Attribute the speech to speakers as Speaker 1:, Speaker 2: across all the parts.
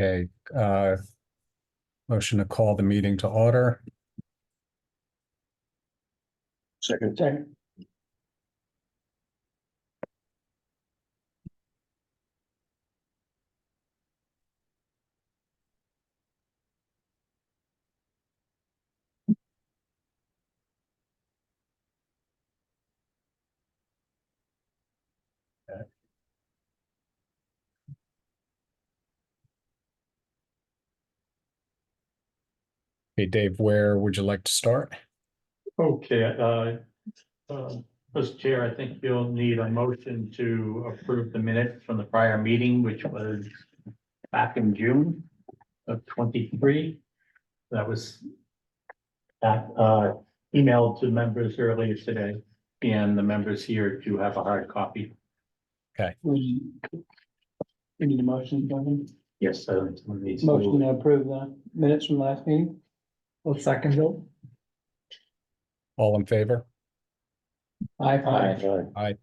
Speaker 1: Okay, motion to call the meeting to order.
Speaker 2: Second.
Speaker 1: Okay, Dave, where would you like to start?
Speaker 3: Okay, Mr. Chair, I think you'll need a motion to approve the minutes from the prior meeting, which was back in June of 23. That was emailed to members earlier today, and the members here do have a hard copy.
Speaker 2: We need a motion, Kevin.
Speaker 3: Yes, someone needs to
Speaker 2: Motion
Speaker 3: move.
Speaker 2: to approve the minutes from last meeting. I'll second it.
Speaker 1: All in favor?
Speaker 2: Aye.
Speaker 1: Aye.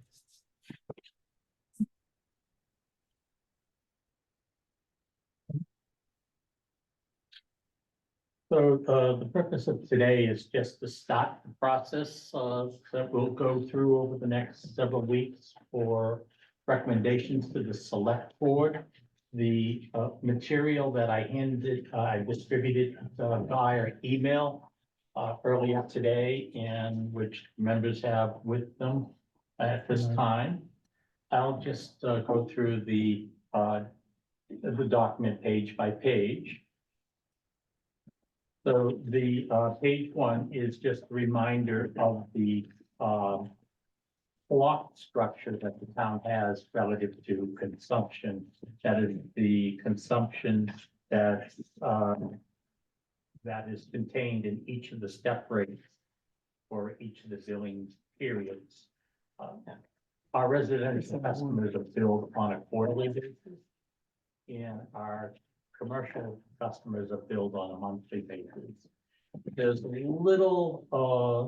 Speaker 3: So the purpose of today is just to start the process that we'll go through over the next several weeks for recommendations to the select board. The material that I distributed via email earlier today, and which members have with them at this time. I'll just go through the document page by page. So the page one is just a reminder of the block structure that the town has relative to consumption. That is the consumption that that is contained in each of the step rates for each of the billing periods. Our residential customers are billed on a quarterly basis, and our commercial customers are billed on a monthly basis. There's a little,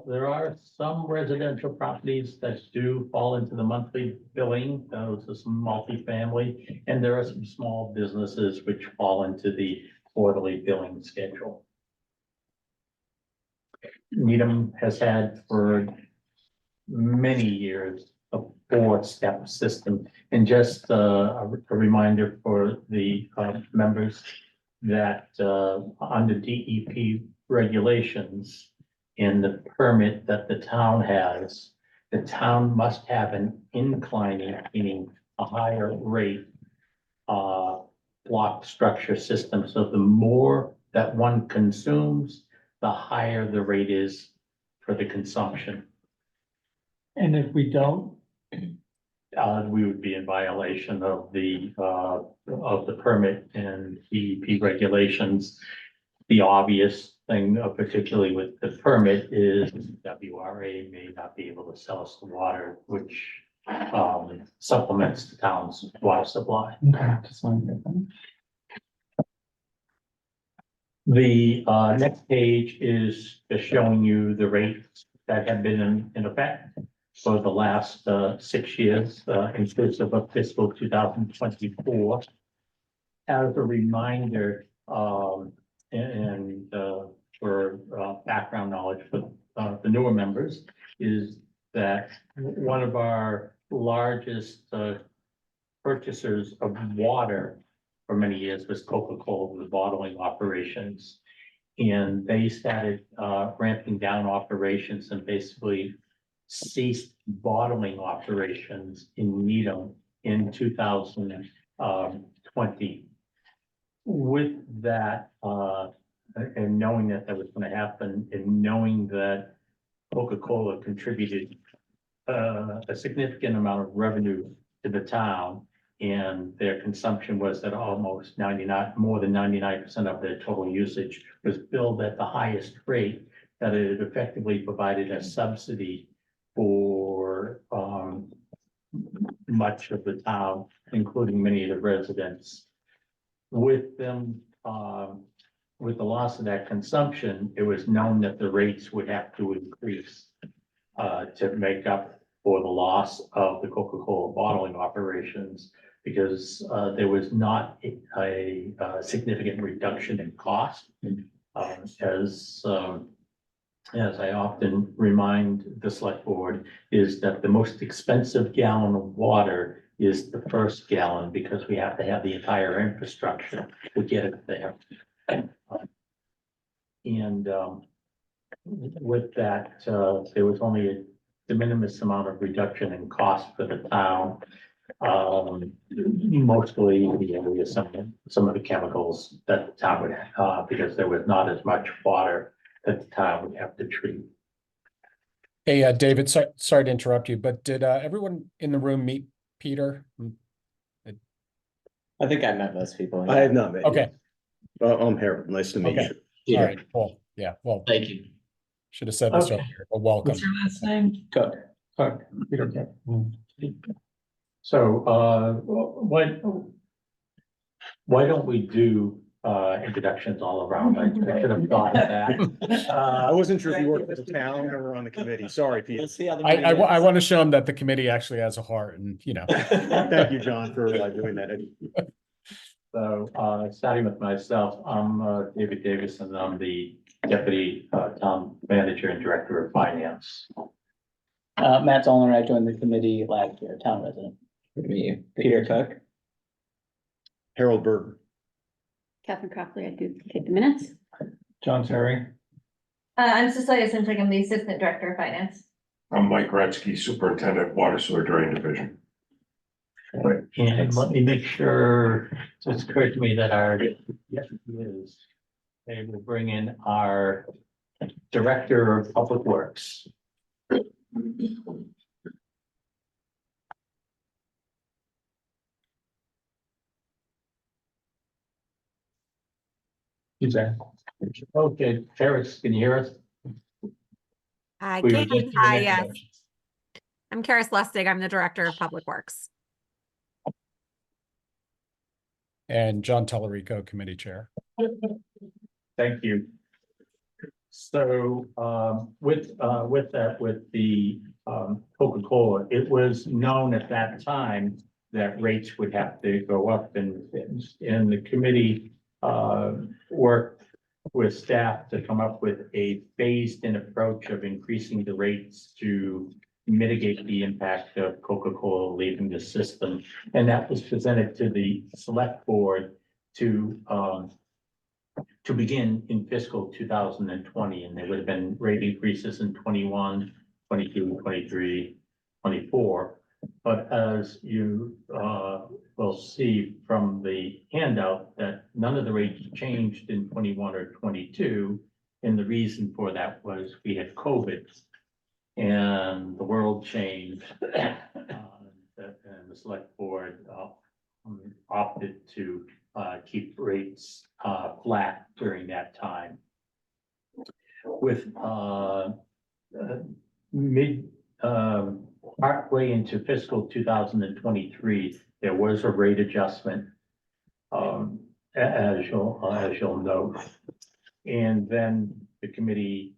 Speaker 3: there are some residential properties that do fall into the monthly billing. Those are some multifamily, and there are some small businesses which fall into the quarterly billing schedule. Needham has had for many years a 4-step system. And just a reminder for the members that under DEP regulations in the permit that the town has, the town must have an inclining, meaning a higher rate block structure system. So the more that one consumes, the higher the rate is for the consumption.
Speaker 2: And if we don't,
Speaker 3: We would be in violation of the permit and DEP regulations. The obvious thing, particularly with the permit, is WRA may not be able to sell us the water, which supplements the town's water supply.
Speaker 2: okay, just one second.
Speaker 3: The next page is just showing you the rates that have been in effect for the last 6 years, inclusive of fiscal 2024. As a reminder, and for background knowledge for the newer members, is that one of our largest purchasers of water for many years was Coca-Cola, the bottling operations. And they started ramping down operations and basically ceased bottling operations in Needham in 2020. With that, and knowing that that was going to happen, and knowing that Coca-Cola contributed a significant amount of revenue to the town, and their consumption was at almost 99, more than 99% of their total usage was billed at the highest rate, that it effectively provided a subsidy for much of the town, including many of the residents. With them, with the loss of that consumption, it was known that the rates would have to increase to make up for the loss of the Coca-Cola bottling operations because there was not a significant reduction in cost. As I often remind the select board, is that the most expensive gallon of water is the first gallon because we have to have the entire infrastructure to get it there. And with that, there was only a de minimis amount of reduction in cost for the town. Mostly some of the chemicals that the town would have, because there was not as much water that the town would have to treat.
Speaker 1: Hey, David, sorry to interrupt you, but did everyone in the room meet Peter?
Speaker 4: I think I met most people.
Speaker 5: I have not met you.
Speaker 1: Okay,
Speaker 5: I'm Harold. Nice to meet
Speaker 1: Okay.
Speaker 5: you.
Speaker 1: all right, cool. Yeah, well,
Speaker 4: Thank you.
Speaker 1: should have said this
Speaker 2: Okay.
Speaker 1: earlier, but welcome.
Speaker 2: What's your last name?
Speaker 4: Cook.
Speaker 2: Cook. Peter Cook.
Speaker 3: So, why don't we do introductions all around? I should have thought of that.
Speaker 5: I wasn't sure if you worked for the town or on the committee. Sorry,
Speaker 4: We'll
Speaker 5: Peter.
Speaker 4: see how the
Speaker 1: I
Speaker 4: meeting
Speaker 1: want
Speaker 4: ends.
Speaker 1: to show him that the committee actually has a heart and,
Speaker 5: Thank you, John, for doing that.
Speaker 3: So, starting with myself, I'm David Davis, and I'm the deputy town manager and director of finance.
Speaker 4: Matt Zollner, I joined the committee last year, town resident. Good to meet you. Peter Cook.
Speaker 5: Harold Berger.
Speaker 6: Catherine Crockley, I do take the minutes.
Speaker 2: John Terry.
Speaker 7: I'm Cecilia Sinchik, I'm the Assistant Director of Finance.
Speaker 8: I'm Mike Gretzky, Superintendent, Water Sewer Drain Division.
Speaker 3: And let me make sure, so it's occurred to me that our, yes, it is. They will bring in our Director of Public Works. Who's that? Okay, Terrence, can you hear us?
Speaker 9: I
Speaker 3: We were
Speaker 9: can.
Speaker 3: just doing
Speaker 9: Hi, yes.
Speaker 3: introductions.
Speaker 9: I'm Karis Lustig. I'm the Director of Public Works.
Speaker 1: and John Tellerico, committee chair.
Speaker 3: Thank you. So, with the Coca-Cola, it was known at that time that rates would have to go up, and the committee worked with staff to come up with a phased-in approach of increasing the rates to mitigate the impact of Coca-Cola leaving the system. And that was presented to the select board to begin in fiscal 2020, and there would have been rate increases in 21, 22, 23, 24. But as you will see from the handout, that none of the rates changed in 21 or 22. And the reason for that was we had COVID and the world changed. And the select board opted to keep rates flat during that time. With partway into fiscal 2023, there was a rate adjustment, as you'll note. And then the committee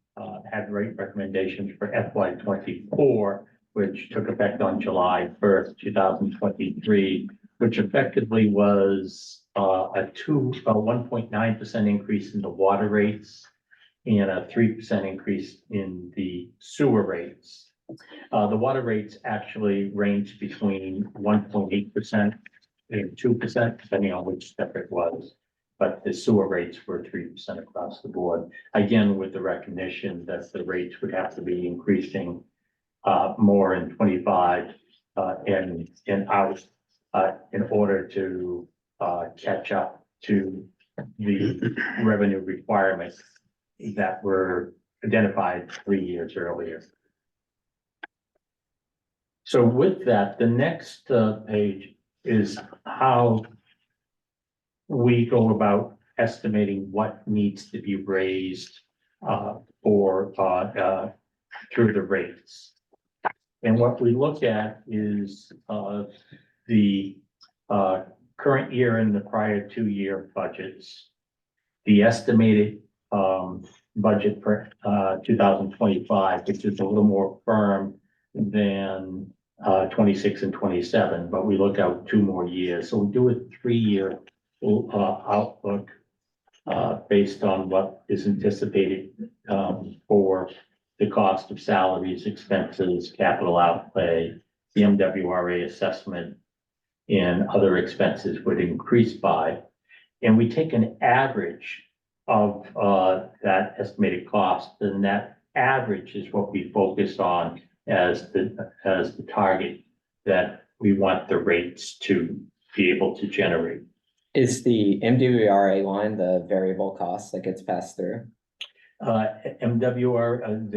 Speaker 3: had rate recommendations for FY 24, which took effect on July 1st, 2023, which effectively was a 1.9% increase in the water rates and a 3% increase in the sewer rates. The water rates actually ranged between 1.8% and 2%, depending on which step it was. But the sewer rates were 3% across the board. Again, with the recognition that the rates would have to be increasing more in 25 and out in order to catch up to the revenue requirements that were identified 3 years earlier. So with that, the next page is how we go about estimating what needs to be raised through the rates. And what we look at is the current year and the prior 2-year budgets, the estimated budget for 2025, which is a little more firm than 26 and 27, but we look out 2 more years. So we do a 3-year outlook based on what is anticipated for the cost of salaries, expenses, capital outlay, the MWRA assessment, and other expenses would increase by. And we take an average of that estimated cost, and that average is what we focus on as the target that we want the rates to be able to generate.
Speaker 10: Is the MWRA line the variable cost that gets passed through?
Speaker 3: MWR,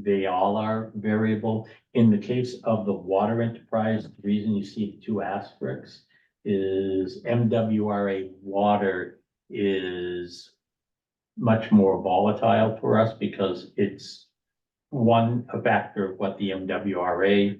Speaker 3: they all are variable. In the case of the water enterprise, the reason you see 2 asterisks is MWRA water is much more volatile for us because it's a factor of what the MWRA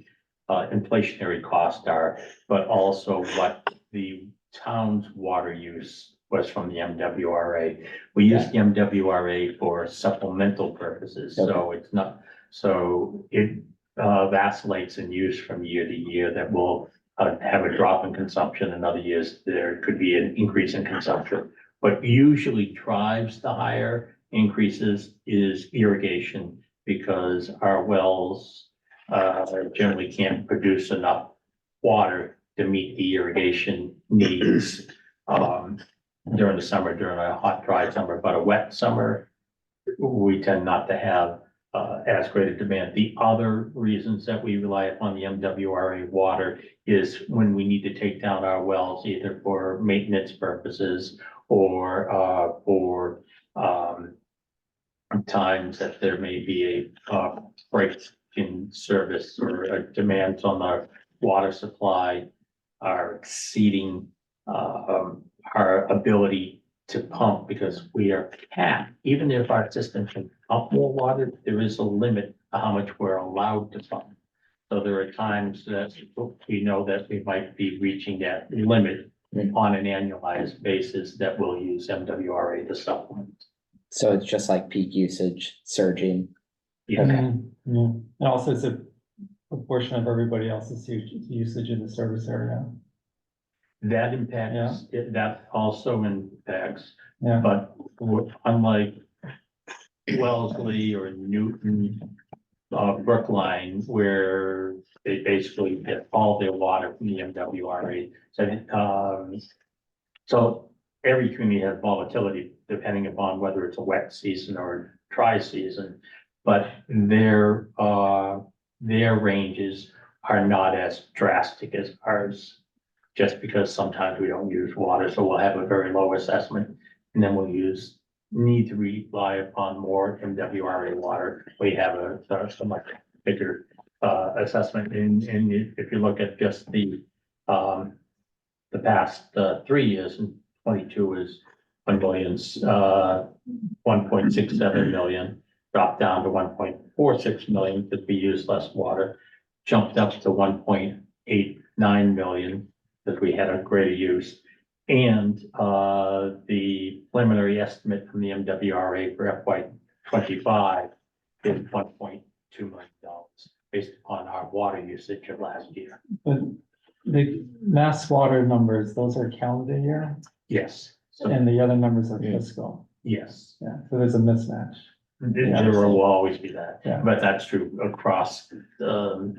Speaker 3: inflationary costs are, but also what the town's water use was from the MWRA. We use the MWRA for supplemental purposes, so it's not, so it vacillates in use from year to year. That will have a drop in consumption, and other years there could be an increase in consumption. What usually drives the higher increases is irrigation, because our wells generally can't produce enough water to meet the irrigation needs during the summer, during a hot, dry summer. But a wet summer, we tend not to have as great a demand. The other reasons that we rely upon the MWRA water is when we need to take down our wells, either for maintenance purposes or for times that there may be a break in service or demands on our water supply are exceeding our ability to pump, because we are capped. Even if our system can pump more water, there is a limit to how much we're allowed to pump. So there are times that we know that we might be reaching that limit on an annualized basis that we'll use MWRA to supplement.
Speaker 10: So it's just like peak usage surging.
Speaker 3: Yeah.
Speaker 2: Yeah, and also it's a proportion of everybody else's usage in the service area.
Speaker 3: That impacts, that also impacts,
Speaker 2: Yeah,
Speaker 3: but unlike Wellesley or Newton, Brookline, where they basically get all their water from the MWRA. So every community has volatility depending upon whether it's a wet season or dry season, but their ranges are not as drastic as ours, just because sometimes we don't use water, so we'll have a very low assessment, and then we'll need to rely upon more MWRA water. We have a much bigger assessment, and if you look at just the past 3 years, and 22 is 1.67 million, dropped down to 1.46 million because we use less water, jumped up to 1.89 million because we had a greater use. And the preliminary estimate from the MWRA for FY25 is $1.2 million based upon our water usage of last year.
Speaker 2: but the mass water numbers, those are calendar year,
Speaker 3: Yes, so,
Speaker 2: and the other numbers are fiscal.
Speaker 3: yes,
Speaker 2: Yeah, so there's a mismatch.
Speaker 3: there will always be that,
Speaker 2: Yeah.
Speaker 3: but that's true across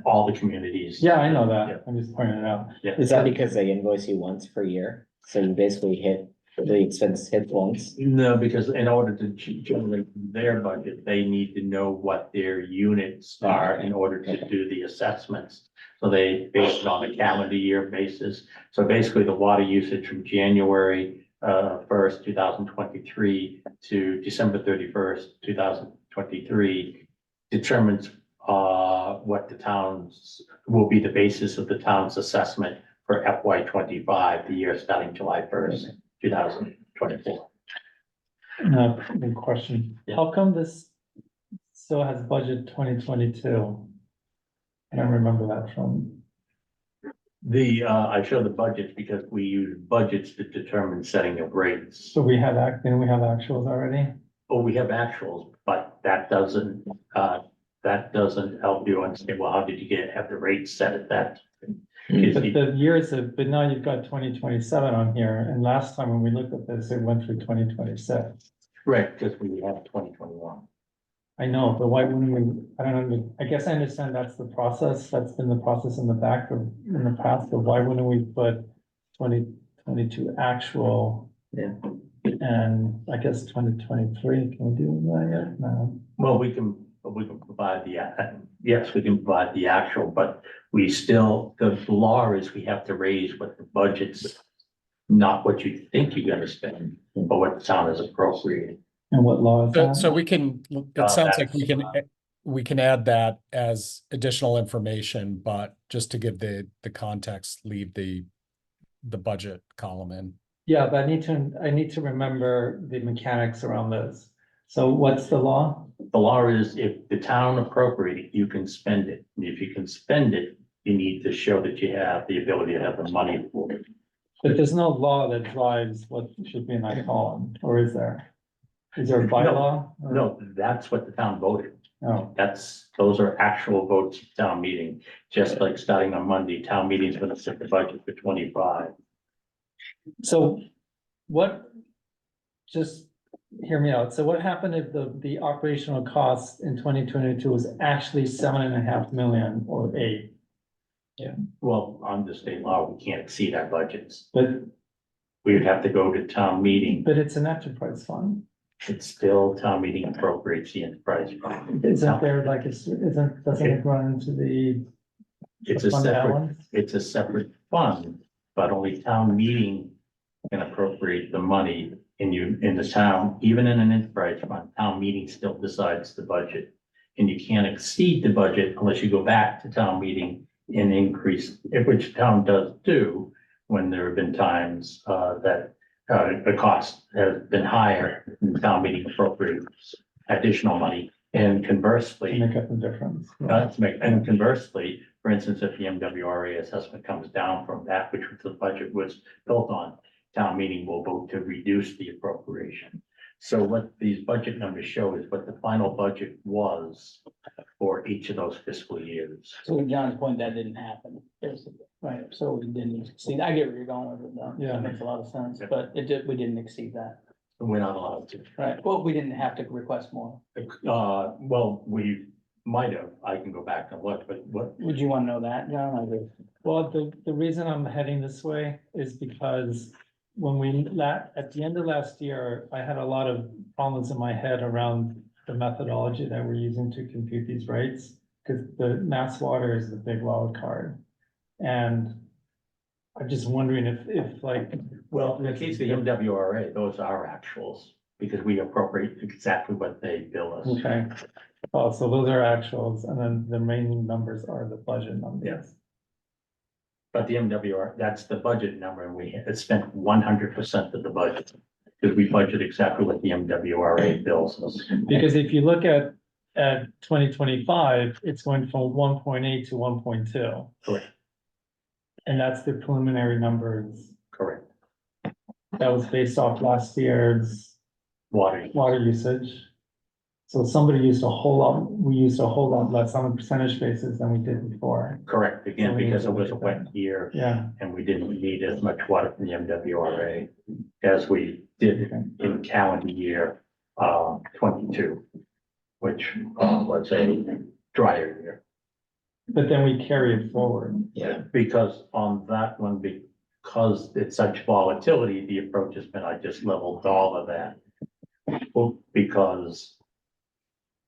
Speaker 3: all the communities.
Speaker 2: Yeah, I know
Speaker 3: Yeah.
Speaker 2: that. I'm just pointing it out.
Speaker 10: Is that because they invoice you once per year? So you basically hit the expense hit once?
Speaker 3: No, because in order to generate their budget, they need to know what their units are in order to do the assessments. So they base it on a calendar year basis. So basically the water usage from January 1st, 2023 to December 31st, 2023 determines what the town's will be the basis of the town's assessment for FY25, the year starting July 1st, 2024.
Speaker 2: Good question.
Speaker 3: Yeah.
Speaker 2: How come this still has budget 2022? I don't remember that from,
Speaker 3: I show the budgets because we use budgets to determine setting of rates.
Speaker 2: so we have, didn't we have actuals already?
Speaker 3: Oh, we have actuals, but that doesn't that doesn't help you understand, well, how did you have the rate set at that?
Speaker 2: But the years of, but now you've got 2027 on here, and last time when we looked at this, it went through 2026.
Speaker 3: Right, because we have 2021.
Speaker 2: I know, but why wouldn't we, I don't know, I guess I understand that's the process, that's been the process in the back of, in the past, but why wouldn't we put 2022 actual?
Speaker 10: Yeah.
Speaker 2: And I guess 2023, can we do that yet? No.
Speaker 3: Well, we can provide the, yes, we can provide the actual, but we still, the law is we have to raise what the budget's, not what you think you're gonna spend, but what the town is appropriating.
Speaker 2: And what law is
Speaker 1: So,
Speaker 2: that?
Speaker 1: so we can, it sounds like
Speaker 3: that's,
Speaker 1: we can add that as additional information, but just to give the context, leave the budget column in.
Speaker 2: Yeah, but I need to remember the mechanics around this. So what's the law?
Speaker 3: The law is if the town appropriate it, you can spend it. And if you can spend it, you need to show that you have the ability to have the money for it.
Speaker 2: But there's no law that drives what should be in that column, or is there? Is there a bylaw? or-
Speaker 3: No, that's what the town voted.
Speaker 2: No,
Speaker 3: Those are actual votes at town meeting, just like starting on Monday, town meeting's gonna set the budget for 25.
Speaker 2: so what? Just hear me out. So what happened if the operational cost in 2022 was actually 7.5 million or 8?
Speaker 3: Well, under state law, we can't exceed our budgets.
Speaker 2: But,
Speaker 3: We would have to go to town meeting.
Speaker 2: but it's an enterprise fund.
Speaker 3: It's still town meeting appropriates the enterprise fund.
Speaker 2: Isn't there like, doesn't it run into the?
Speaker 3: It's a
Speaker 2: fund
Speaker 3: separate,
Speaker 2: balance?
Speaker 3: it's a separate fund, but only town meeting can appropriate the money in the town, even in an enterprise fund, town meeting still decides the budget. And you can't exceed the budget unless you go back to town meeting and increase, which town does do when there have been times that the cost has been higher and town meeting appropriates additional money. And conversely,
Speaker 2: To make up the difference.
Speaker 3: and conversely, for instance, if the MWRA assessment comes down from that, which the budget was built on, town meeting will vote to reduce the appropriation. So what these budget numbers show is what the final budget was for each of those fiscal years.
Speaker 4: So to John's point, that didn't happen, basically, right? So we didn't exceed, I get where you're going with it, though.
Speaker 2: Yeah.
Speaker 4: That makes a lot of sense, but we didn't exceed that,
Speaker 3: We're not allowed to.
Speaker 4: right? Well, we didn't have to request more.
Speaker 3: Well, we might have, I can go back and look, but what,
Speaker 4: Would you want to know that, John? I do.
Speaker 2: Well, the reason I'm heading this way is because when at the end of last year, I had a lot of problems in my head around the methodology that we're using to compute these rates. Cause the Mass Water is the big wild card. And I'm just wondering if like,
Speaker 3: well, in the case of the MWRA, those are actuals because we appropriate exactly what they bill us.
Speaker 2: okay. Oh, so those are actuals and then the remaining numbers are the budget numbers.
Speaker 3: Yes. But the MWR, that's the budget number, and we had spent 100% of the budget. Because we budget exactly what the MWRA bills us.
Speaker 2: Because if you look at 2025, it's going from 1.8 to 1.2.
Speaker 3: Correct.
Speaker 2: And that's the preliminary numbers.
Speaker 3: Correct.
Speaker 2: That was based off last year's
Speaker 3: Water,
Speaker 2: water usage. So somebody used a whole lot, we used a whole lot less on a percentage basis than we did before.
Speaker 3: correct, again,
Speaker 2: So we
Speaker 3: because
Speaker 2: need
Speaker 3: it
Speaker 2: to
Speaker 3: was a
Speaker 2: look at
Speaker 3: wet
Speaker 2: that.
Speaker 3: year
Speaker 2: Yeah,
Speaker 3: and we didn't need as much water from the MWRA as we did in calendar year 22, which was a drier year.
Speaker 2: but then we carry it forward.
Speaker 10: Yeah.
Speaker 3: Because on that one, because it's such volatility, the approach has been, I just leveled all of that. Well, because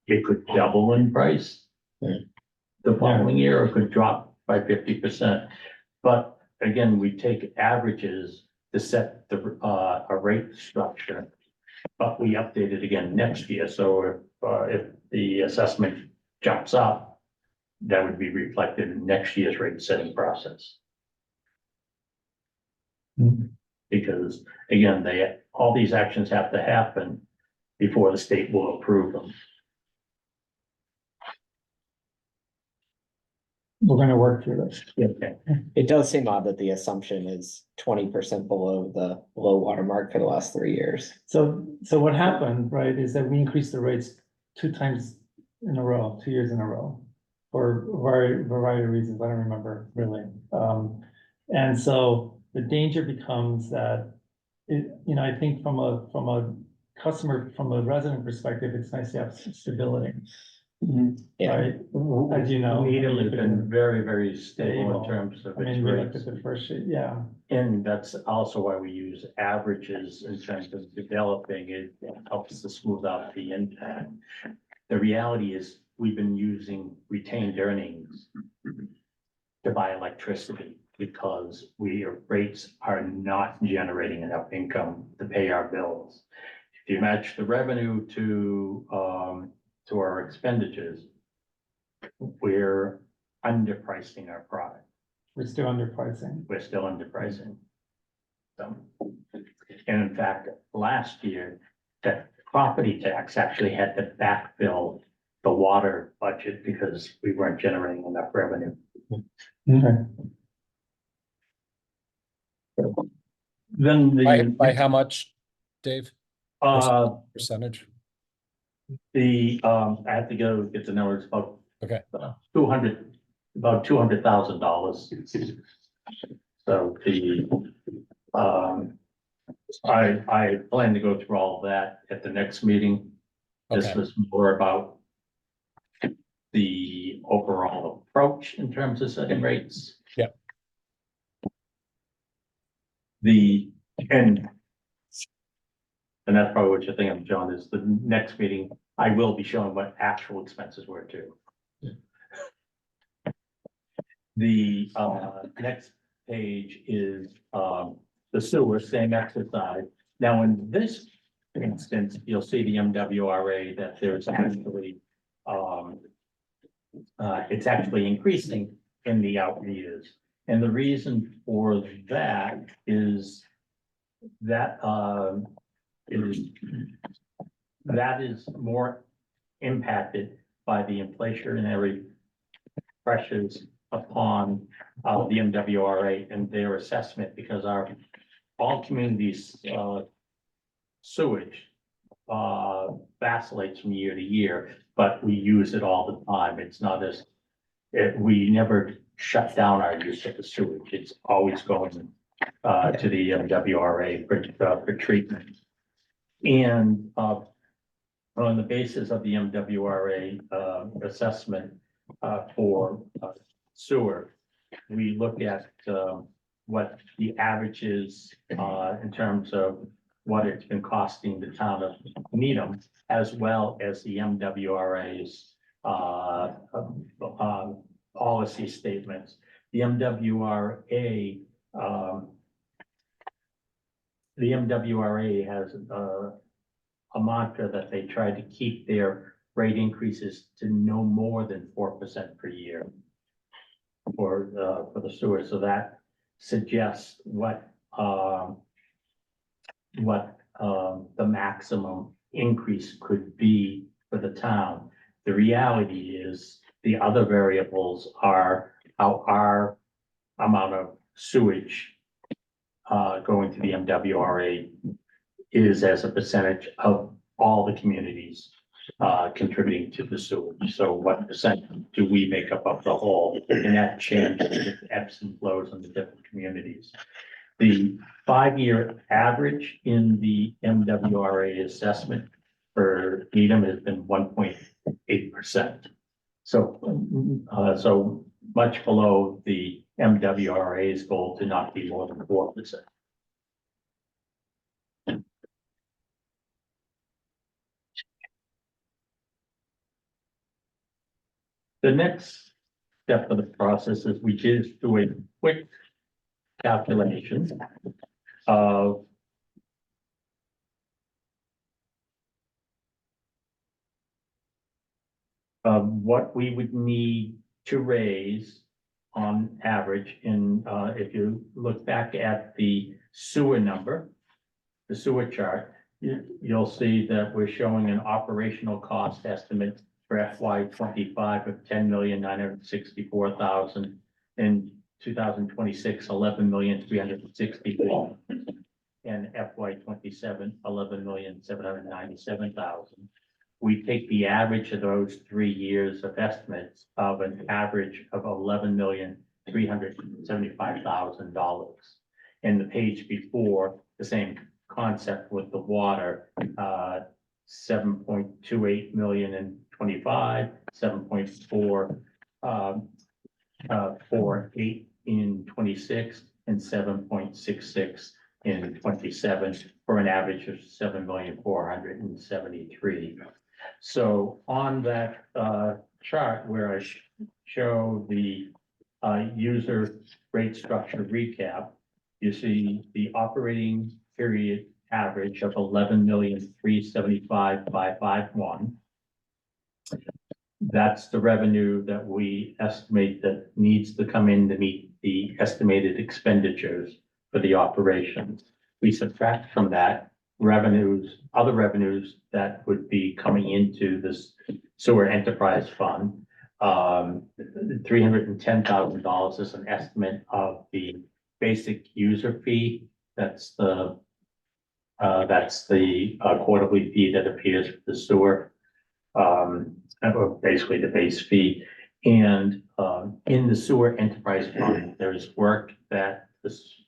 Speaker 3: it could double in price the following year, or it could drop by 50%. But again, we take averages to set the, a rate structure. But we update it again next year, so if the assessment jumps up, that would be reflected in next year's rate setting process.
Speaker 2: Mhm.
Speaker 3: Because again, all these actions have to happen before the state will approve them.
Speaker 2: We're gonna work through this.
Speaker 3: Okay.
Speaker 10: It does seem odd that the assumption is 20% below the low water mark for the last 3 years.
Speaker 2: So what happened, right, is that we increased the rates 2 times in a row, 2 years in a row. For a variety of reasons, I don't remember really. And so the danger becomes that I think from a customer, from a resident perspective, it's nice to have stability,
Speaker 10: Yeah.
Speaker 2: right? As you know.
Speaker 3: Needham has been very, very stable
Speaker 2: Stable.
Speaker 3: in terms of
Speaker 2: I
Speaker 3: its
Speaker 2: mean, we looked
Speaker 3: rates.
Speaker 2: at the first sheet, yeah.
Speaker 3: And that's also why we use averages in terms of developing it. It helps to smooth out the impact. The reality is, we've been using retained earnings to buy electricity because rates are not generating enough income to pay our bills. If you match the revenue to our expenditures, we're underpricing our product.
Speaker 2: We're still underpricing.
Speaker 3: We're still underpricing. So, and in fact, last year, that property tax actually had to backfill the water budget because we weren't generating enough revenue.
Speaker 2: Okay.
Speaker 3: Then
Speaker 1: By how much, Dave? Percentage?
Speaker 3: I have to go get the numbers, about.
Speaker 1: Okay.
Speaker 3: About $200,000. So I plan to go through all of that at the next meeting. This
Speaker 1: Okay.
Speaker 3: was more about the overall approach in terms of setting rates.
Speaker 1: Yep.
Speaker 3: And that's probably what you're thinking of, John, is the next meeting, I will be showing what actual expenses were too. The next page is the sewer, same exercise. Now, in this instance, you'll see the MWRA that there's actually it's actually increasing in the out years. And the reason for that is that is more impacted by the inflationary pressures upon the MWRA and their assessment, because all communities sewage vacillates from year to year, but we use it all the time. It's not we never shut down our use of the sewage. It's always going to the MWRA for treatment. And on the basis of the MWRA assessment for sewer, we look at what the average is in terms of what it's been costing the town of Needham, as well as the MWRA's policy statements. The MWRA has a mantra that they try to keep their rate increases to no more than 4% per year for the sewer. So that suggests what the maximum increase could be for the town. The reality is the other variables are how our amount of sewage going to the MWRA is as a percentage of all the communities contributing to the sewage. So what percent do we make up of the whole? And that changes with ebbs and flows in the different communities. The 5-year average in the MWRA assessment for Needham has been 1.8%. So much below the MWRA's goal to not be more than 4%. The next step of the process is we just do a quick calculation of what we would need to raise on average. And if you look back at the sewer number, the sewer chart, you'll see that we're showing an operational cost estimate for FY25 of $10,964,000, in 2026, $11,364,000, and FY27, $11,797,000. we take the average of those 3 years of estimates of an average of $11,375,000. And the page before, the same concept with the water, 7.28 million in 25, 7.48 in 26, and 7.66 in 27, for an average of 7,473,000. So on that chart where I show the user rate structure recap, you see the operating period average of 11,375,551. That's the revenue that we estimate that needs to come in to meet the estimated expenditures for the operations. We subtract from that revenues, other revenues that would be coming into this sewer enterprise fund. $310,000 is an estimate of the basic user fee. That's the quarterly fee that appears for the sewer, or basically the base fee. And in the sewer enterprise fund, there's work that is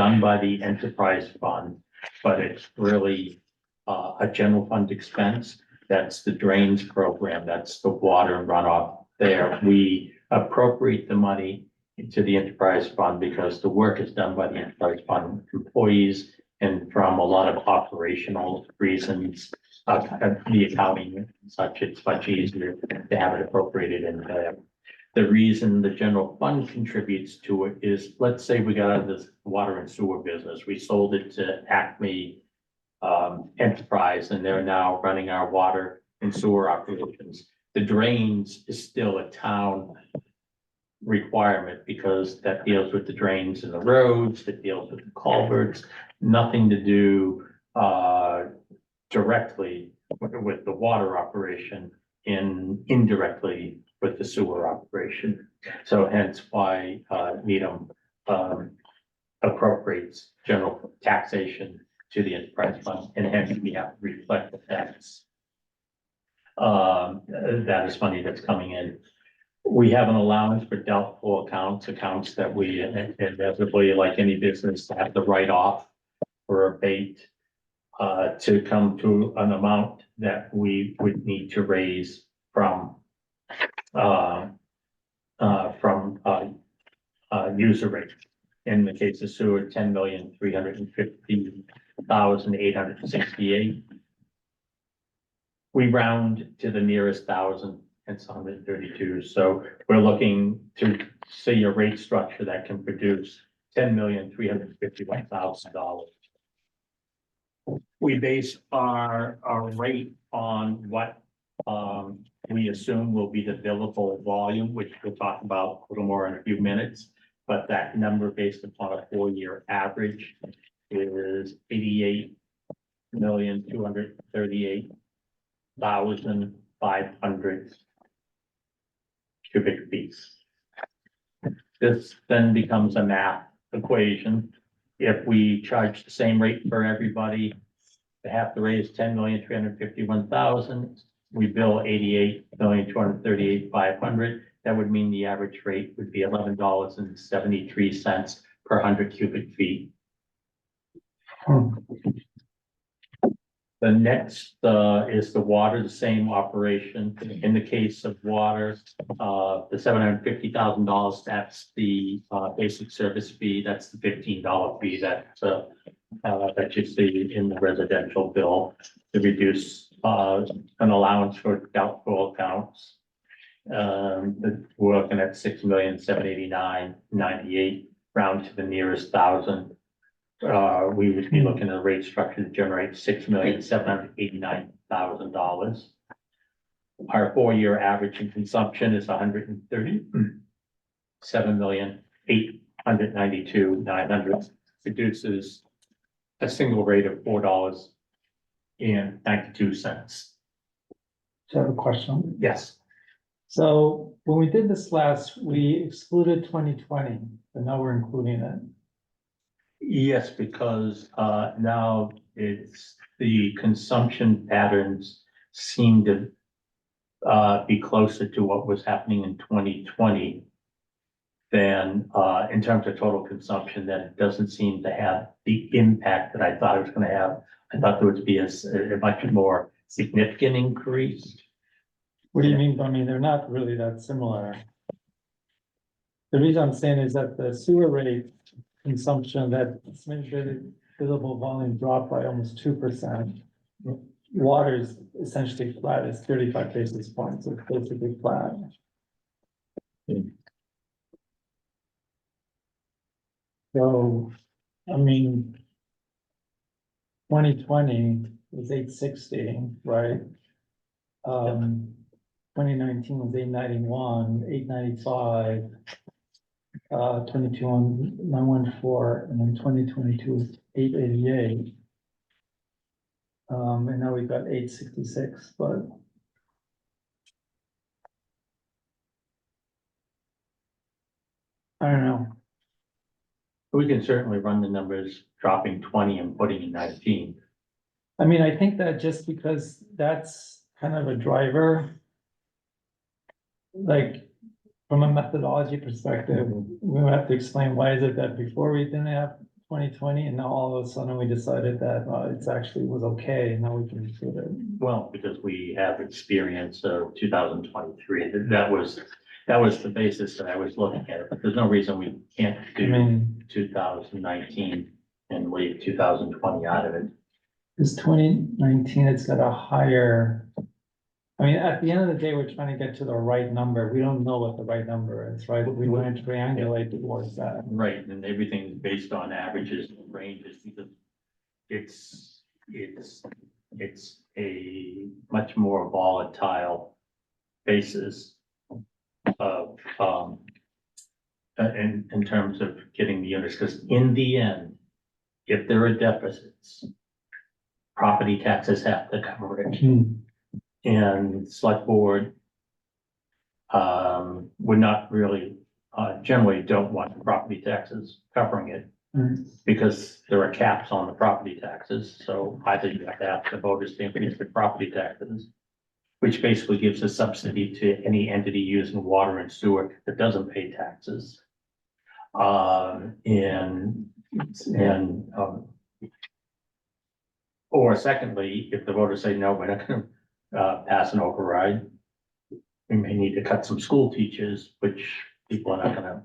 Speaker 3: done by the enterprise fund, but it's really a general fund expense. That's the drains program. That's the water and runoff there. We appropriate the money into the enterprise fund because the work is done by the enterprise fund employees, and from a lot of operational reasons, the accounting and such, it's much easier to have it appropriated in there. The reason the general fund contributes to it is, let's say we got out of this water and sewer business, we sold it to Acme Enterprise, and they're now running our water and sewer operations. The drains is still a town requirement because that deals with the drains in the roads, that deals with the culverts, nothing to do directly with the water operation, indirectly with the sewer operation. So hence why Needham appropriates general taxation to the enterprise fund, and hence we have to reflect the tax. That is money that's coming in. We have an allowance for doubtful accounts that we inevitably, like any business, have to write off or abate to come to an amount that we would need to raise from user rate. In the case of sewer, 10,350,868. We round to the nearest thousand, it's 132. So we're looking to see a rate structure that can produce $10,351,000. We base our rate on what we assume will be the billable volume, which we'll talk about a little more in a few minutes. But that number based upon a 4-year average is 88,238,500 cubic feet. This then becomes a math equation. If we charge the same rate for everybody, they have to raise 10,351,000. We bill 88,238,500. That would mean the average rate would be $11.73 per 100 cubic feet. The next is the water, the same operation. In the case of water, the $750,000, that's the basic service fee. That's the $15 fee that you see in the residential bill to reduce an allowance for doubtful accounts. We're looking at 6,789,098, round to the nearest thousand. We would be looking at a rate structure to generate $6,789,000. Our 4-year average in consumption is 137,892,900. Produces a single rate of $4.92.
Speaker 2: So I have a question.
Speaker 3: Yes.
Speaker 2: So when we did this last, we excluded 2020, but now we're including it.
Speaker 3: Yes, because now it's the consumption patterns seem to be closer to what was happening in 2020 than in terms of total consumption, that it doesn't seem to have the impact that I thought it was gonna have. I thought there would be a much more significant increase.
Speaker 2: What do you mean? I mean, they're not really that similar. The reason I'm saying is that the sewer rate consumption, that billable volume dropped by almost 2%. Water's essentially flat, it's 35 basis points, so it's basically flat. So, I mean, 2020 was 860, right? 2019 was 891, 895. 22 914, and then 2022 is 888. And now we've got 866, but. I don't know.
Speaker 3: We can certainly run the numbers, dropping 20 and putting in 19.
Speaker 2: I mean, I think that just because that's kind of a driver. Like, from a methodology perspective, we have to explain why is it that before we didn't have 2020 and now all of a sudden we decided that it's actually was okay, now we can include it.
Speaker 3: Well, because we have experience of 2023, that was the basis that I was looking at, but there's no reason we can't
Speaker 2: I
Speaker 3: do
Speaker 2: mean,
Speaker 3: 2019 and leave 2020 out of it.
Speaker 2: this 2019, it's got a higher. I mean, at the end of the day, we're trying to get to the right number. We don't know what the right number is, right? We want to triangulate towards that.
Speaker 3: Right, and everything is based on averages and ranges, because it's a much more volatile basis of, in terms of getting the units, because in the end, if there are deficits, property taxes have to cover it. And select board would not really, generally don't want property taxes covering it, because there are caps on the property taxes. So either you have to ask the voters to increase the property taxes, which basically gives a subsidy to any entity using water and sewer that doesn't pay taxes. Or secondly, if the voters say, no, we're not gonna pass an override, we may need to cut some school teachers, which people are not gonna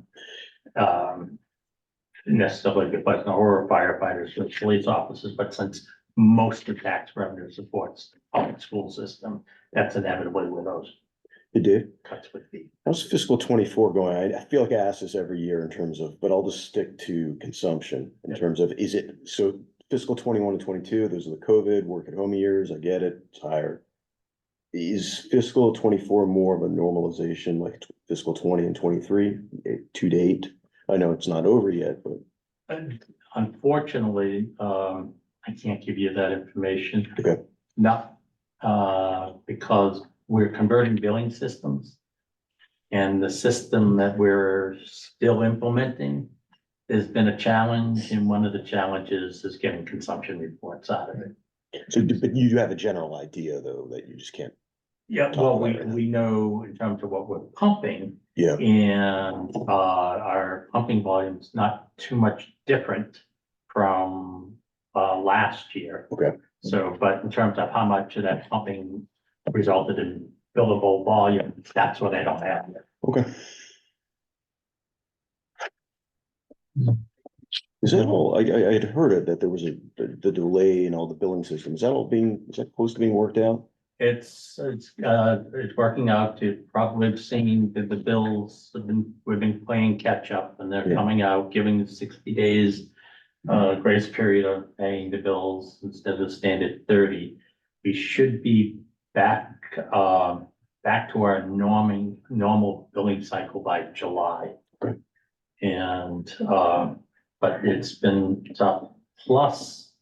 Speaker 3: necessarily be pleasant, or firefighters or police officers, but since most of tax revenue supports the public school system, that's inevitably where those
Speaker 5: You did?
Speaker 3: cuts would be.
Speaker 5: How's fiscal 24 going? I feel like I ask this every year in terms of, but I'll just stick to consumption in terms of, is it, so fiscal 21 and 22, those are the COVID work at home years. I get it, it's higher. Is fiscal 24 more of a normalization like fiscal 20 and 23 to date? I know it's not over yet, but.
Speaker 3: And unfortunately, I can't give you that information.
Speaker 5: Okay.
Speaker 3: Not, because we're converting billing systems. And the system that we're still implementing has been a challenge, and one of the challenges is getting consumption reports out of it.
Speaker 5: So, but you have a general idea though, that you just can't.
Speaker 3: Yeah, well, we know in terms of what we're pumping,
Speaker 5: Yeah,
Speaker 3: and our pumping volume's not too much different from last year.
Speaker 5: okay.
Speaker 3: So, but in terms of how much of that pumping resulted in billable volume, that's what I don't have yet.
Speaker 5: Okay. Is that all? I had heard it that there was the delay in all the billing systems. Is that close to being worked out?
Speaker 3: It's working out. To probably have seen that the bills we've been playing catch up, and they're
Speaker 5: Yeah.
Speaker 3: coming out, giving 60 days grace period of paying the bills instead of the standard 30. We should be back to our normal billing cycle by July.
Speaker 5: Okay.
Speaker 3: And but it's been tough. Plus,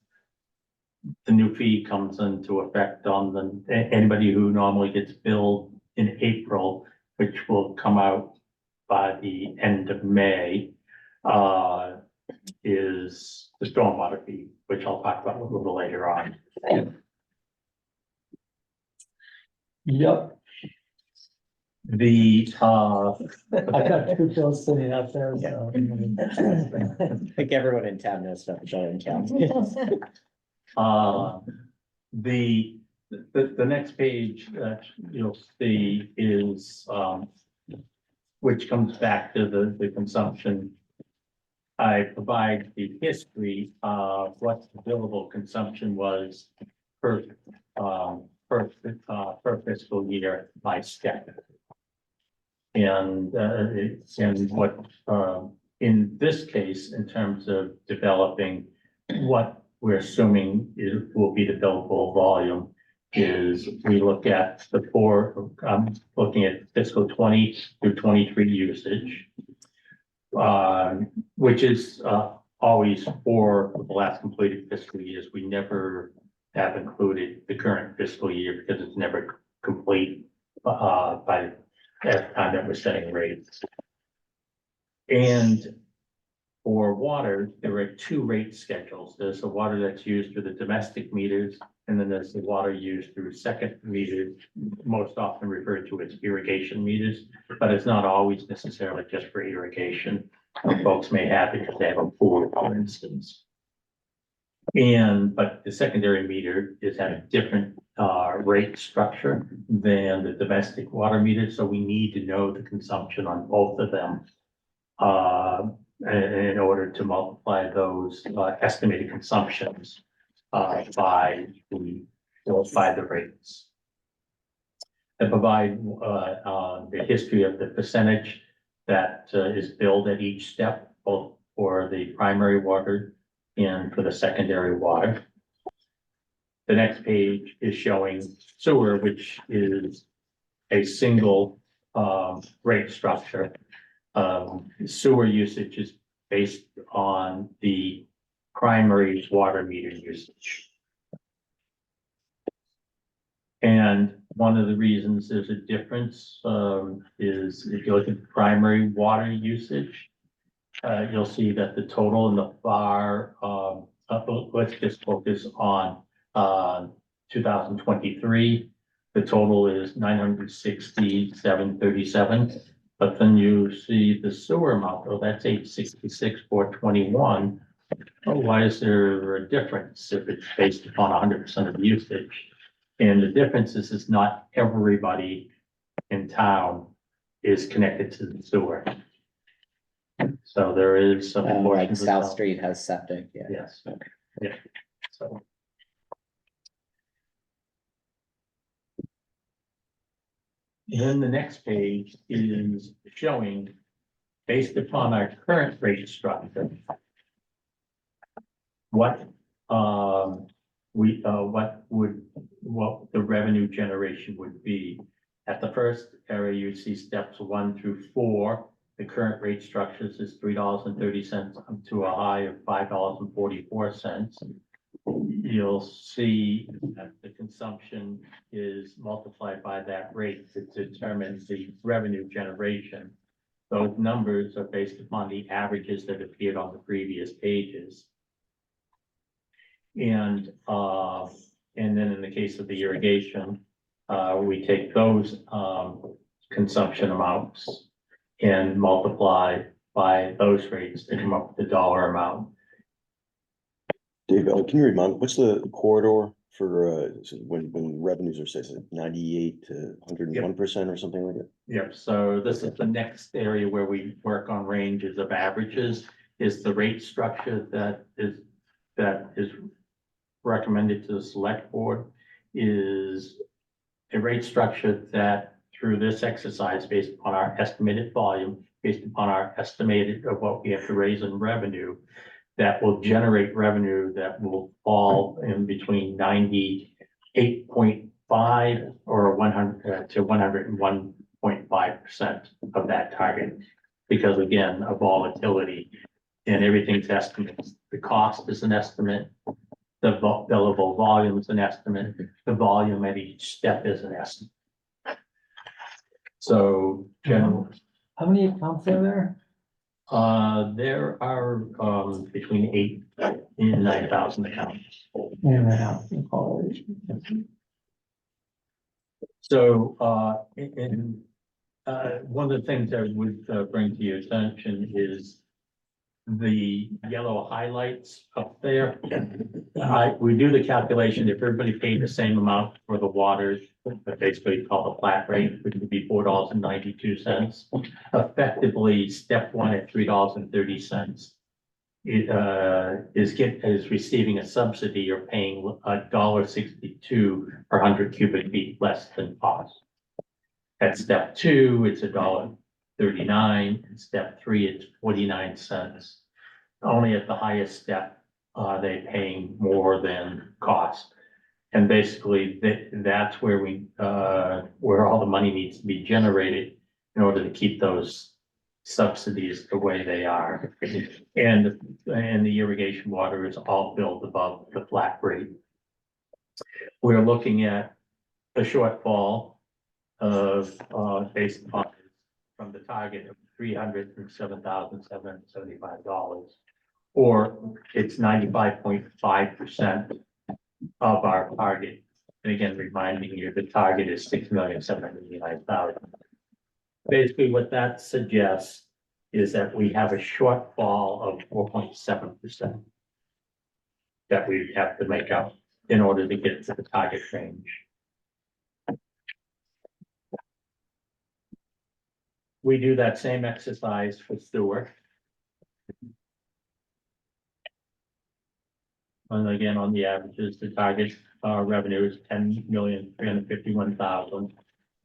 Speaker 3: the new fee comes into effect on anybody who normally gets billed in April, which will come out by the end of May, is the stormwater fee, which I'll talk about a little later on.
Speaker 2: Yep,
Speaker 3: The,
Speaker 2: I've got two bills sitting out there, so.
Speaker 10: I think everyone in town knows about the Darling County.
Speaker 3: the next page that you'll see is, which comes back to the consumption. I provide the history of what the billable consumption was per fiscal year by step. And what, in this case, in terms of developing what we're assuming will be the billable volume is we look at the looking at fiscal 20 through 23 usage. Which is always for the last completed fiscal years. We never have included the current fiscal year because it's never complete by the time that we're setting rates. And for water, there are two rate schedules. There's the water that's used through the domestic meters, and then there's the water used through second meters, most often referred to as irrigation meters, but it's not always necessarily just for irrigation. Folks may have it if they have a pool, for instance. But the secondary meter is at a different rate structure than the domestic water meter, so we need to know the consumption on both of them in order to multiply those estimated consumptions by the rates. And provide the history of the percentage that is billed at each step, both for the primary water and for the secondary water. The next page is showing sewer, which is a single rate structure. Sewer usage is based on the primary water meter usage. And one of the reasons there's a difference is if you look at primary water usage, you'll see that the total in the far, let's just focus on 2023. The total is 967.37. But then you see the sewer amount, oh, that's 866,421. Oh, why is there a difference if it's based upon 100% of usage? And the difference is not everybody in town is connected to the sewer. So there is some
Speaker 10: Like
Speaker 3: portions of
Speaker 10: South
Speaker 3: town-
Speaker 10: Street has septic, yeah.
Speaker 3: Yes.
Speaker 10: Okay.
Speaker 3: Yeah. So. Then the next page is showing, based upon our current rate structure, what what the revenue generation would be. At the first area, you see steps 1 through 4. The current rate structures is $3.30 up to a high of $5.44. You'll see that the consumption is multiplied by that rate to determine the revenue generation. Those numbers are based upon the averages that appeared on the previous pages. And then in the case of the irrigation, we take those consumption amounts and multiply by those rates to come up with the dollar amount.
Speaker 5: Dave, can you remind, what's the corridor for, when revenues are, say, 98 to 101% or something like that?
Speaker 3: Yep, so this is the next area where we work on ranges of averages, is the rate structure that is recommended to the select board is a rate structure that through this exercise, based upon our estimated volume, based upon our estimated of what we have to raise in revenue, that will generate revenue that will fall in between 98.5 or 100 to 101.5% of that target. Because again, of volatility and everything's estimates. The cost is an estimate. The billable volume is an estimate. The volume at each step is an estimate. So general.
Speaker 2: How many accounts are there?
Speaker 3: There are between 8,000 and 9,000 accounts.
Speaker 2: In the house, in college.
Speaker 3: So, one of the things I would bring to your attention is the yellow highlights up there. We do the calculation, if everybody paid the same amount for the water, but basically called a flat rate, which would be $4.92. Effectively, step one at $3.30. It is receiving a subsidy, you're paying $1.62 per 100 cubic feet less than cost. At step two, it's $1.39, and step three, it's 49 cents. Only at the highest step are they paying more than cost. And basically, that's where where all the money needs to be generated in order to keep those subsidies the way they are. And the irrigation water is all billed above the flat rate. We're looking at a shortfall of, based upon from the target of $307,775, or it's 95.5% of our target. And again, reminding you, the target is 6,789,000. Basically, what that suggests is that we have a shortfall of 4.7% that we have to make up in order to get to the target range. We do that same exercise for sewer. And again, on the averages, the target revenue is 10,351,000.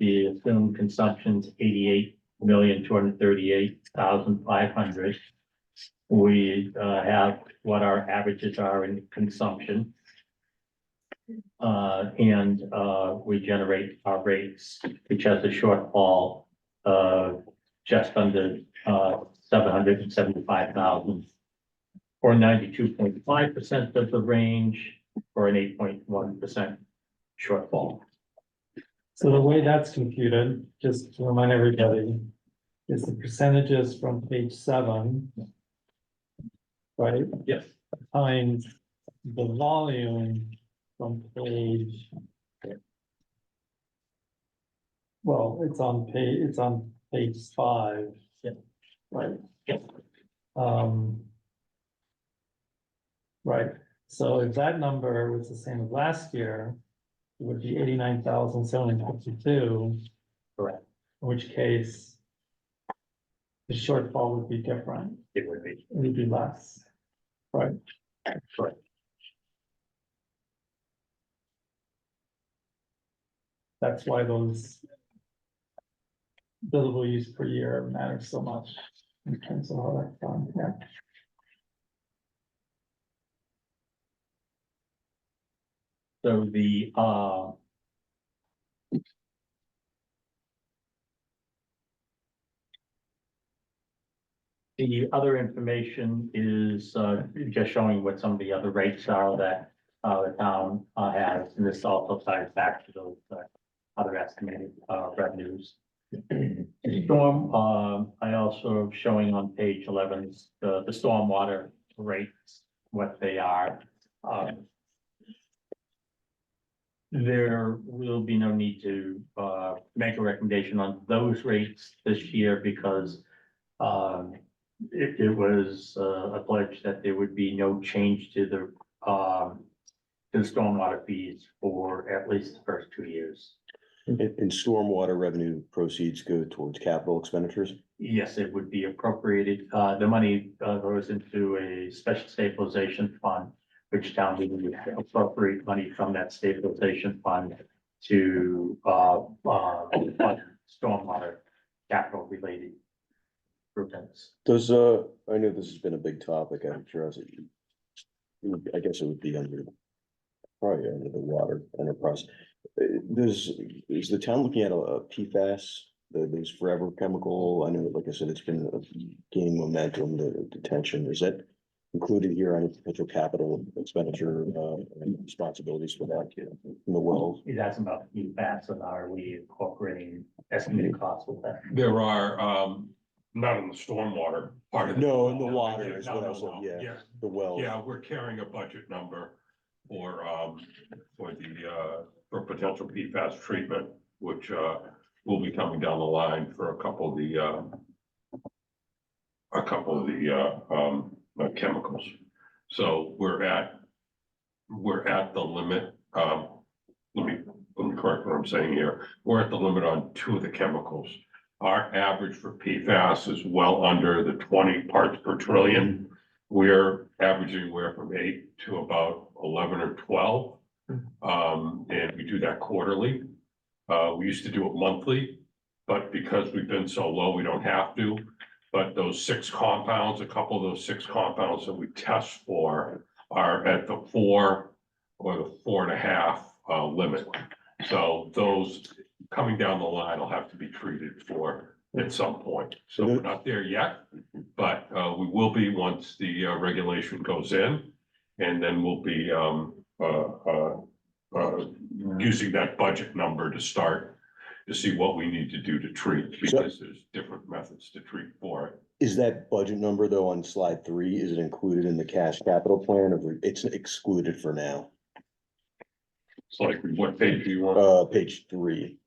Speaker 3: The assumed consumption's 88,238,500. We have what our averages are in consumption. And we generate our rates, which has a shortfall of just under 775,000, or 92.5% of the range, or an 8.1% shortfall.
Speaker 2: So the way that's computed, just to remind everybody, is the percentages from page 7. Right?
Speaker 3: Yes.
Speaker 2: Times the volume from page. Well, it's on page 5.
Speaker 3: Yeah.
Speaker 2: Right.
Speaker 3: Yeah.
Speaker 2: Right, so if that number was the same as last year, it would be 89,752.
Speaker 3: Correct.
Speaker 2: In which case. The shortfall would be different,
Speaker 3: It would be.
Speaker 2: it would be less, right?
Speaker 3: Correct.
Speaker 2: That's why those. Billable use per year matters so much in terms of how that's done, yeah.
Speaker 3: So the other information is just showing what some of the other rates are that the town has, and this also ties back to those other estimated revenues. Storm, I also showing on page 11 the stormwater rates, what they are. There will be no need to make a recommendation on those rates this year because it was a pledge that there would be no change to the stormwater fees for at least the first 2 years.
Speaker 5: And stormwater revenue proceeds go towards capital expenditures?
Speaker 3: Yes, it would be appropriated. The money goes into a special stabilization fund, which town we would appropriate money from that stabilization fund to fund stormwater capital related improvements.
Speaker 5: Does, I know this has been a big topic, I'm curiosity. I guess it would be probably under the water enterprise. Is the town looking at a PFAS, those forever chemical? I know, like I said, it's been gaining momentum, the detention. Is that included here on potential capital expenditure and responsibilities for that in the wells?
Speaker 3: He's asking about PFAS and are we incorporating estimated costs with that?
Speaker 8: There are, not in the stormwater part of it.
Speaker 5: No, in the water
Speaker 8: Yeah,
Speaker 5: is
Speaker 8: no,
Speaker 5: what I
Speaker 8: no,
Speaker 5: said,
Speaker 8: no.
Speaker 5: yeah, the wells.
Speaker 8: Yeah, we're carrying a budget number for potential PFAS treatment which, will be coming down the line for a couple of the, chemicals. So we're at the limit, let me correct what I'm saying here. We're at the limit on 2 of the chemicals. Our average for PFAS is well under the 20 parts per trillion. We're averaging anywhere from 8 to about 11 or 12. And we do that quarterly. We used to do it monthly, but because we've been so low, we don't have to. But those 6 compounds, a couple of those 6 compounds that we test for are at the 4 or the 4.5 limit. So those coming down the line will have to be treated for at some point. So we're not there yet, but we will be once the regulation goes in, and then we'll be using that budget number to start to see what we need to do to treat, because there's different methods to treat for it.
Speaker 5: Is that budget number though on slide 3, is it included in the cash capital plan, or it's excluded for now?
Speaker 8: It's like, what page do you want?
Speaker 5: Page 3,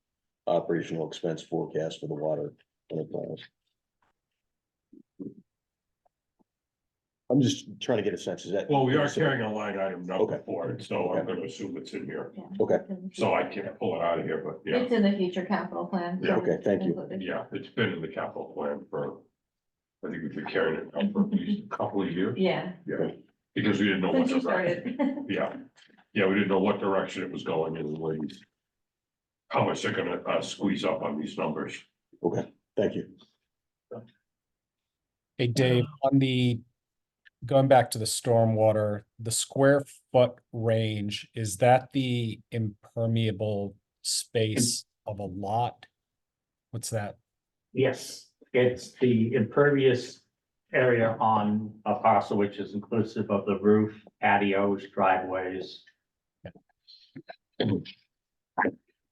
Speaker 5: operational expense forecast for the water enterprise. I'm just trying to get a sense, is that?
Speaker 8: Well, we are carrying a line item number
Speaker 5: Okay.
Speaker 8: for it, so I'm gonna assume it's in here.
Speaker 5: Okay.
Speaker 8: So I can't pull it out of here, but yeah,
Speaker 7: It's in the future capital plan.
Speaker 8: Yeah.
Speaker 5: Okay, thank you.
Speaker 8: yeah, it's been in the capital plan for, I think we've been carrying it now for at least a couple of years.
Speaker 7: Yeah,
Speaker 8: Yeah, because we didn't know what
Speaker 7: since you
Speaker 8: direction.
Speaker 7: started.
Speaker 8: Yeah, we didn't know what direction it was going in, and how much they're gonna squeeze up on these numbers.
Speaker 5: Okay, thank you.
Speaker 1: Hey, Dave, going back to the stormwater, the square foot range, is that the impermeable space of a lot? What's that?
Speaker 3: Yes, it's the impervious area on a parcel, which is inclusive of the roof, patios, driveways.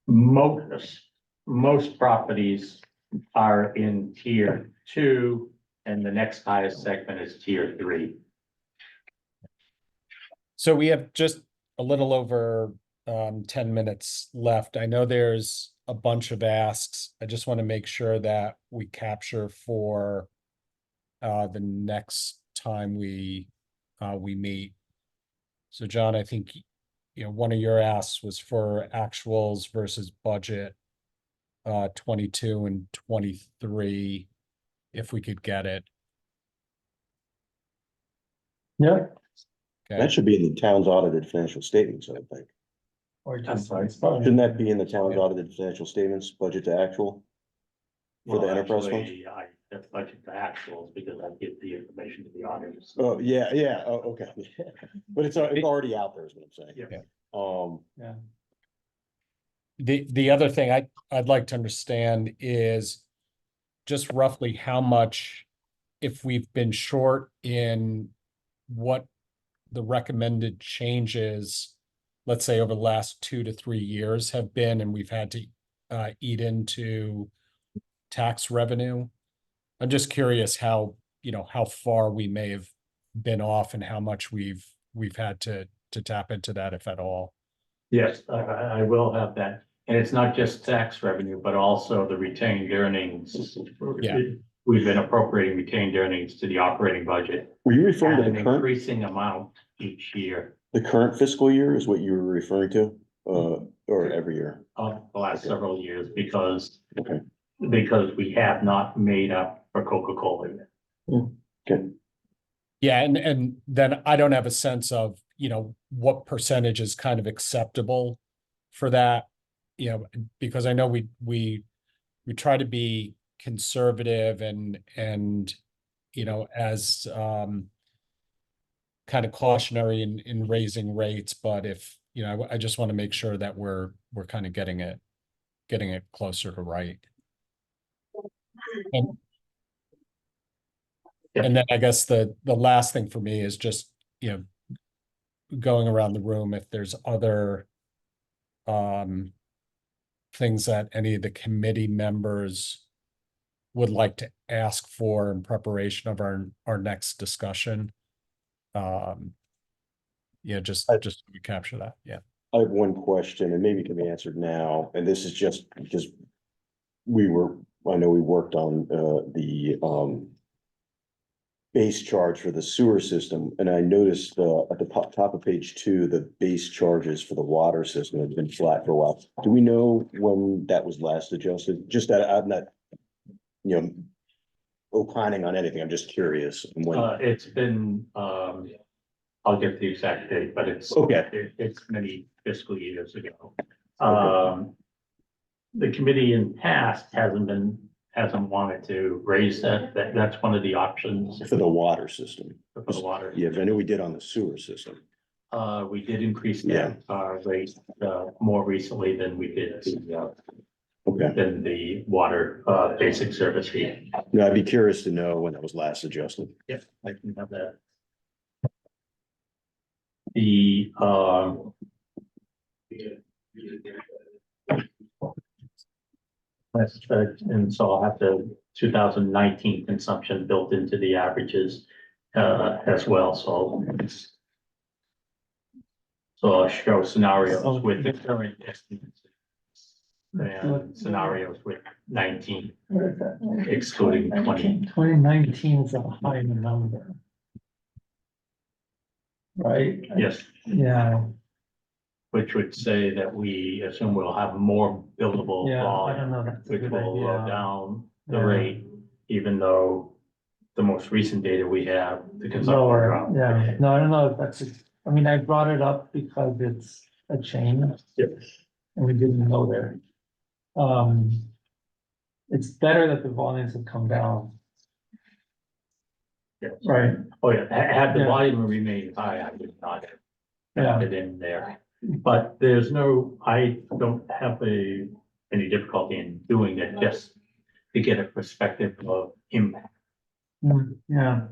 Speaker 3: Most properties are in tier 2, and the next highest segment is tier 3.
Speaker 1: So we have just a little over 10 minutes left. I know there's a bunch of asks. I just want to make sure that we capture for the next time we meet. So John, I think one of your asks was for actuals versus budget 22 and 23, if we could get it.
Speaker 2: Yeah.
Speaker 1: Okay.
Speaker 5: That should be in the town's audited financial statements, I think.
Speaker 2: Or just.
Speaker 5: Shouldn't that be in the town's audited financial statements, budget to actual? For the
Speaker 3: Well,
Speaker 5: enterprise funds?
Speaker 3: actually, that's budget to actuals because I give the information to the auditors.
Speaker 5: Oh, yeah, oh, okay. But it's already out there, is what I'm saying.
Speaker 3: Yeah.
Speaker 2: Yeah.
Speaker 1: The other thing I'd like to understand is just roughly how much, if we've been short in what the recommended changes, let's say over the last 2 to 3 years have been, and we've had to eat into tax revenue. I'm just curious how far we may have been off and how much we've had to tap into that, if at all.
Speaker 3: Yes, I will have that. And it's not just tax revenue, but also the retained earnings.
Speaker 1: Yeah.
Speaker 3: We've been appropriating retained earnings to the operating budget
Speaker 5: Were you
Speaker 3: at
Speaker 5: referring to
Speaker 3: an
Speaker 5: the current,
Speaker 3: increasing amount each year
Speaker 5: the current fiscal year is what you were referring to? Or every year?
Speaker 3: of the last several years because
Speaker 5: Okay.
Speaker 3: we have not made up for Coca-Cola yet.
Speaker 5: Okay.
Speaker 1: Yeah, and then I don't have a sense of, what percentage is kind of acceptable for that, because I know we try to be conservative and as kind of cautionary in raising rates, but if, I just want to make sure that we're kind of getting it closer to right. And then I guess the last thing for me is just, going around the room, if there's other things that any of the committee members would like to ask for in preparation of our next discussion. Just so we capture that. Yeah.
Speaker 5: I have one question and maybe it can be answered now, and this is just because I know we worked on the base charge for the sewer system, and I noticed at the top of page 2, the base charges for the water system have been flat for a while. Do we know when that was last adjusted? Just that I'm not, you know, opining on anything. I'm just curious. When,
Speaker 3: It's been, I'll get the exact date, but it's.
Speaker 5: Okay.
Speaker 3: It's many fiscal years ago. The committee in past hasn't wanted to raise that's one of the options
Speaker 5: for the water system.
Speaker 3: for the water.
Speaker 5: Yeah, I know we did on the sewer system.
Speaker 3: We did increase that, rate, more recently than we did
Speaker 5: Okay.
Speaker 3: than the water, basic service fee.
Speaker 5: No, I'd be curious to know when that was last adjusted.
Speaker 3: Yep, I can have that. The, and so I'll have the 2019 consumption built into the averages, as well, so. So I'll show scenarios with the current estimates. And scenarios with 19,
Speaker 2: What is that?
Speaker 3: excluding 20.
Speaker 2: 2019 is a high number. Right?
Speaker 3: Yes,
Speaker 2: Yeah,
Speaker 3: which would say that we assume we'll have more buildable
Speaker 2: yeah, I
Speaker 3: volume,
Speaker 2: don't know, that's a
Speaker 3: which
Speaker 2: good
Speaker 3: will low
Speaker 2: idea.
Speaker 3: down the
Speaker 2: Yeah.
Speaker 3: rate, even though the most recent data we have, the consumption
Speaker 2: Lower,
Speaker 3: drop.
Speaker 2: yeah, no, I don't know if that's, I mean, I brought it up because it's a change.
Speaker 3: Yep.
Speaker 2: And we didn't know there. It's better that the volumes have come down,
Speaker 3: Yeah.
Speaker 2: right?
Speaker 3: Oh, yeah, had the
Speaker 2: Yeah.
Speaker 3: volume remained high, I would not have
Speaker 2: Yeah.
Speaker 3: put it in there. But there's no, I don't have any difficulty in doing it just to get a perspective of impact.
Speaker 2: Yeah.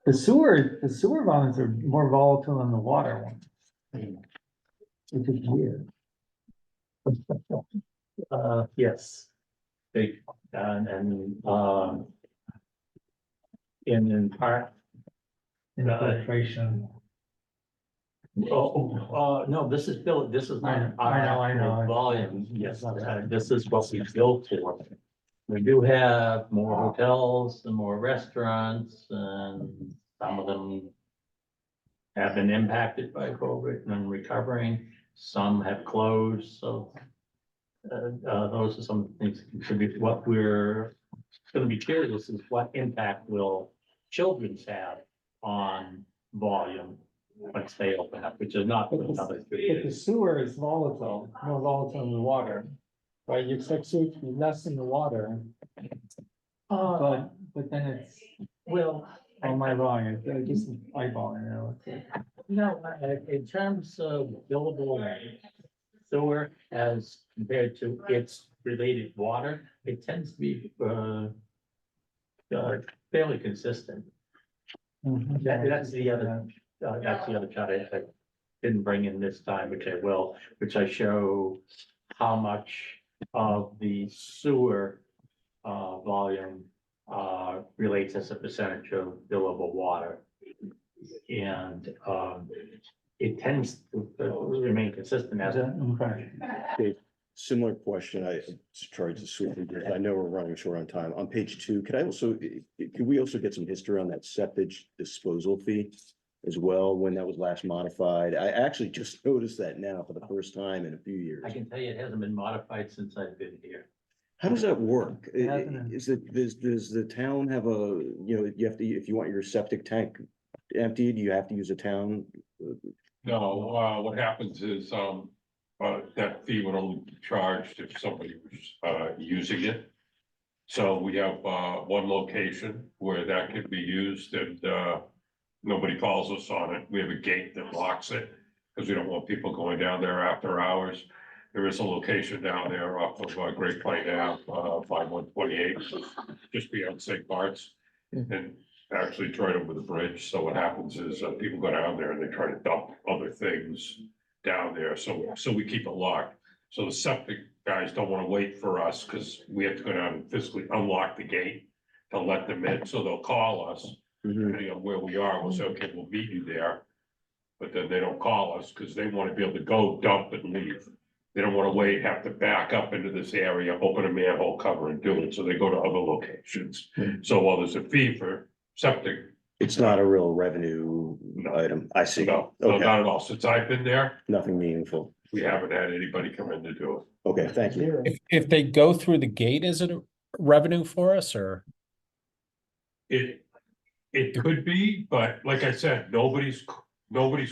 Speaker 2: The sewer volumes are more volatile than the water ones. Which is weird.
Speaker 3: Yes. Big, in part,
Speaker 2: Infiltration.
Speaker 3: no, this is built, this is not our
Speaker 2: I know.
Speaker 3: actual volume, yes, this is what we built for. We do have more hotels and more restaurants, and some of them have been impacted by COVID and recovering, some have closed, so those are some things that contribute. What we're gonna be curious is what impact will Children's have on volume once they open up, which is not for another 3
Speaker 2: But the
Speaker 3: years.
Speaker 2: sewer is volatile, more volatile than the water, right? You expect sewer to be less in the water, but then it's,
Speaker 3: Well,
Speaker 2: oh, am I wrong? It's just eyeballing, you know? It's like-
Speaker 3: no, in terms of billable sewer as compared to its related water, it tends to be fairly consistent. That's the other chart I didn't bring in this time, which I will, which I show how much of the sewer volume relates as a percentage of billable water. And it tends to remain consistent as.
Speaker 2: Okay.
Speaker 5: Similar question, I tried to sort of, I know we're running short on time. On page 2, could we also get some history on that septic disposal fee as well, when that was last modified? I actually just noticed that now for the first time in a few years.
Speaker 3: I can tell you it hasn't been modified since I've been here.
Speaker 5: How does that work?
Speaker 2: Hasn't.
Speaker 5: Does the town have a, you have to, if you want your septic tank emptied, you have to use a town?
Speaker 8: No, what happens is, that fee would only be charged if somebody was, using it. So we have, one location where that can be used and, nobody calls us on it. We have a gate that locks it because we don't want people going down there after hours. There is a location down there off of Great Plain Ave, 5128, just beyond St. Bart's. And actually it's right over the bridge. So what happens is people go down there and they try to dump other things down there. So we keep it locked. So the septic guys don't want to wait for us because we have to go down and physically unlock the gate to let them in. So they'll call us, depending on where we are. We'll say, okay, we'll meet you there. but then they don't call us because they want to be able to go dump and leave. They don't want to wait, have to back up into this area, open a manhole cover and do it, so they go to other locations. So while there's a fee for septic,
Speaker 5: It's not a real revenue item. I see.
Speaker 8: no, no,
Speaker 5: Okay,
Speaker 8: not at all. Since I've been there,
Speaker 5: nothing meaningful.
Speaker 8: we haven't had anybody come in to do
Speaker 5: Okay, thank you.
Speaker 1: If they go through the gate, is it a revenue for us or?
Speaker 8: it. It could be, but like I said, nobody's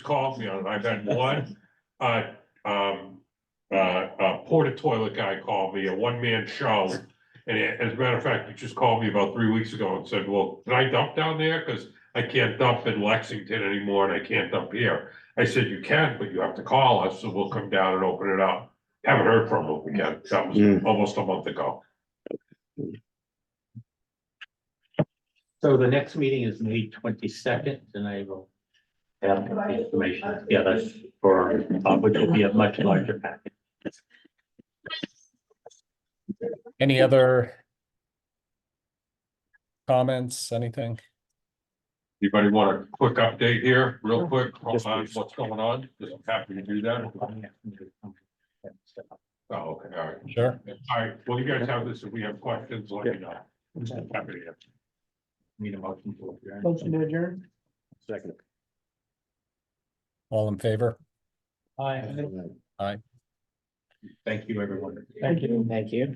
Speaker 8: called me on it. I've had one, porta toilet guy called me, a one-man show. And as a matter of fact, he just called me about 3 weeks ago and said, well, can I dump down there? Cause I can't dump in Lexington anymore and I can't dump here. I said, you can, but you have to call us, so we'll come down and open it up. Haven't heard from him again. That was almost a month ago.
Speaker 3: So the next meeting is May 22nd, and I will have the information together for, which will be a much larger package.
Speaker 1: Any other comments, anything?
Speaker 8: Anybody want a quick update here, real quick,
Speaker 5: Yes,
Speaker 8: on
Speaker 5: please.
Speaker 8: what's going on? Because I'm happy to do that. Oh, okay, all right.
Speaker 1: Sure.
Speaker 8: All right, well, you guys have this, if we have questions, let me know. Happy to answer.
Speaker 3: Need a motion to adjourn.
Speaker 2: Motion to adjourn?
Speaker 5: Second.
Speaker 1: All in favor?
Speaker 2: Aye.
Speaker 3: Thank you, everyone.
Speaker 2: Thank you.
Speaker 10: Thank you.